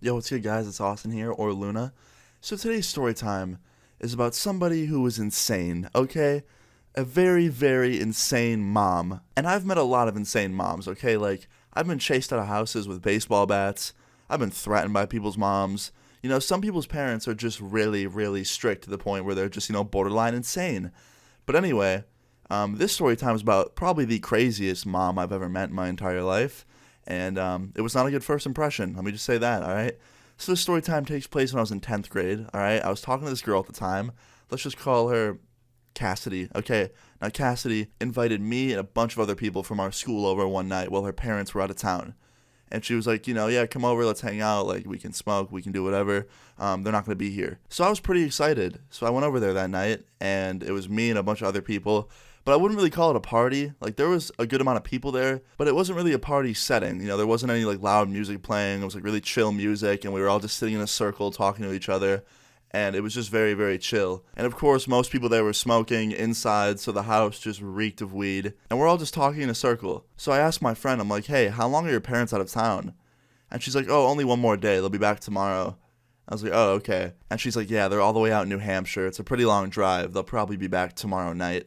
Yo, what's good, guys? It's Austin here, or Luna. So today's story time is about somebody who was insane, okay? A very, very insane mom. And I've met a lot of insane moms, okay? Like, I've been chased out of houses with baseball bats. I've been threatened by people's moms. You know, some people's parents are just really, really strict to the point where they're just, borderline insane. But anyway, this story time is about probably the craziest mom I've ever met in my entire life. And it was not a good first impression. Let me just say that, all right? So this story time takes place when I was in 10th grade, all right? I was talking to this girl at the time. Let's just call her Cassidy. Okay, now Cassidy invited me and a bunch of other people from our school over one night while her parents were out of town. And she was like, yeah, come over, let's hang out. Like, we can smoke, we can do whatever. They're not going to be here. So I was pretty excited. So I went over there that night, and it was me and a bunch of other people. But I wouldn't really call it a party. Like, there was a good amount of people there, but it wasn't really a party setting. There wasn't any, loud music playing. It was, really chill music, and we were all just sitting in a circle talking to each other. And it was just very, very chill. And, of course, most people there were smoking inside, so the house just reeked of weed. And we're all just talking in a circle. So I asked my friend, I'm like, hey, how long are your parents out of town? And she's like, oh, only one more day. They'll be back tomorrow. I was like, oh, okay. And she's like, yeah, they're all the way out in New Hampshire. It's a pretty long drive. They'll probably be back tomorrow night.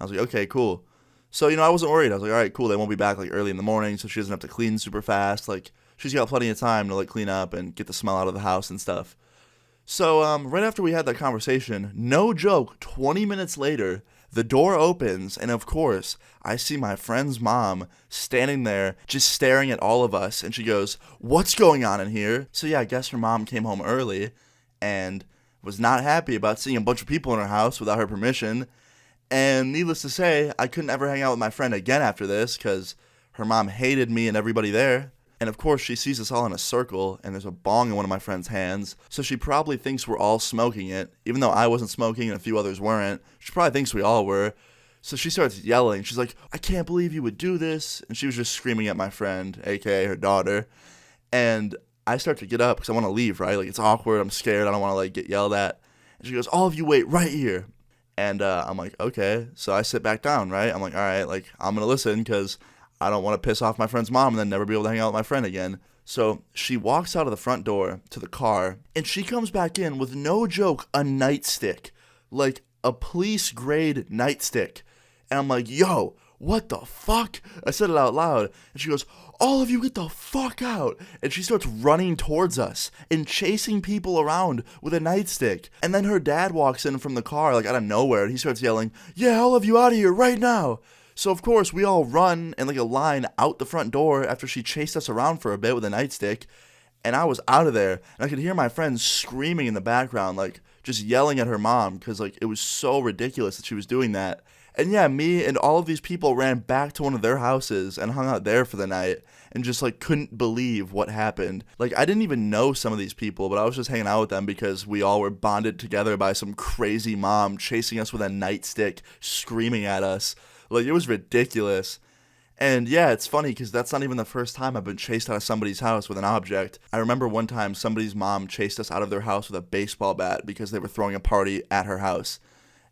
I was like, okay, cool. So, I wasn't worried. I was like, all right, cool. They won't be back, early in the morning, so she doesn't have to clean super fast. She's got plenty of time to, clean up and get the smell out of the house and stuff. So, right after we had that conversation, no joke, 20 minutes later, the door opens, and of course, I see my friend's mom standing there just staring at all of us, and she goes, what's going on in here? So yeah, I guess her mom came home early and was not happy about seeing a bunch of people in her house without her permission, and needless to say, I couldn't ever hang out with my friend again after this, because her mom hated me and everybody there. And of course, she sees us all in a circle, and there's a bong in one of my friend's hands, so she probably thinks we're all smoking it, even though I wasn't smoking and a few others weren't. She probably thinks we all were. So she starts yelling. She's like, I can't believe you would do this. And she was just screaming at my friend, aka her daughter. And I start to get up because I want to leave, right? It's awkward. I'm scared. I don't want to, get yelled at. And she goes, all of you wait right here. And I'm like, okay. So I sit back down, right? I'm like, all right, I'm going to listen because I don't want to piss off my friend's mom and then never be able to hang out with my friend again. So she walks out of the front door to the car, and she comes back in with, no joke, a nightstick. A police-grade nightstick. And I'm like, yo, what the fuck? I said it out loud. And she goes, all of you get the fuck out. And she starts running towards us and chasing people around with a nightstick. And then her dad walks in from the car, out of nowhere, and he starts yelling, yeah, all of you out of here right now. So, of course, we all run in, a line out the front door after she chased us around for a bit with a nightstick. And I was out of there. And I could hear my friends screaming in the background, just yelling at her mom because, it was so ridiculous that she was doing that. And, yeah, me and all of these people ran back to one of their houses and hung out there for the night and just, couldn't believe what happened. I didn't even know some of these people, but I was just hanging out with them because we all were bonded together by some crazy mom chasing us with a nightstick, screaming at us. It was ridiculous. And yeah, it's funny because that's not even the first time I've been chased out of somebody's house with an object. I remember one time somebody's mom chased us out of their house with a baseball bat because they were throwing a party at her house.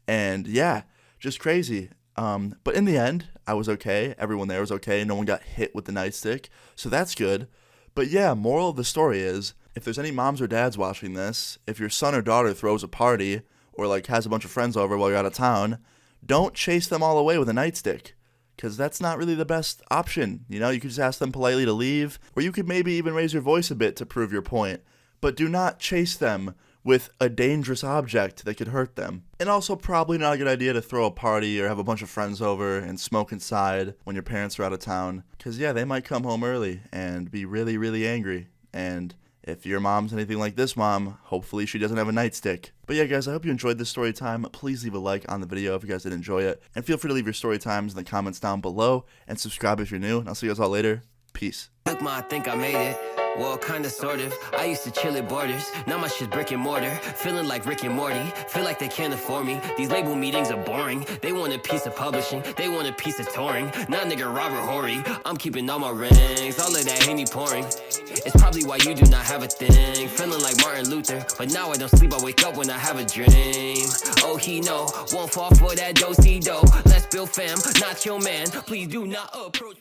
And yeah, just crazy. But in the end, I was okay. Everyone there was okay. No one got hit with the nightstick. So that's good. But yeah, moral of the story is, if there's any moms or dads watching this, if your son or daughter throws a party or has a bunch of friends over while you're out of town, don't chase them all away with a nightstick, because that's not really the best option. You could just ask them politely to leave, or you could maybe even raise your voice a bit to prove your point, but do not chase them with a dangerous object that could hurt them. And also probably not a good idea to throw a party or have a bunch of friends over and smoke inside when your parents are out of town, because yeah, they might come home early and be really, really angry. And if your mom's anything like this mom, hopefully she doesn't have a nightstick. But yeah, guys, I hope you enjoyed this story time. Please leave a like on the video if you guys did enjoy it. And feel free to leave your story times in the comments down below. And subscribe if you're new. And I'll see you guys all later. Peace. I think I made it. Well, kinda, sort of. I used to chill at Borders. Now my shit's brick and mortar. Feeling like Rick and Morty. Feel like they can't afford me. These label meetings are boring. They want a piece of publishing. They want a piece of touring. Not nigga Robert Horry. I'm keeping all my rings. All of that Henny pouring. It's probably why you do not have a thing. Feeling like Martin Luther. But now I don't sleep. I wake up when I have a dream. Oh, he know. Won't fall for that do-si-do. Let's build fam. Not your man. Please do not approach me.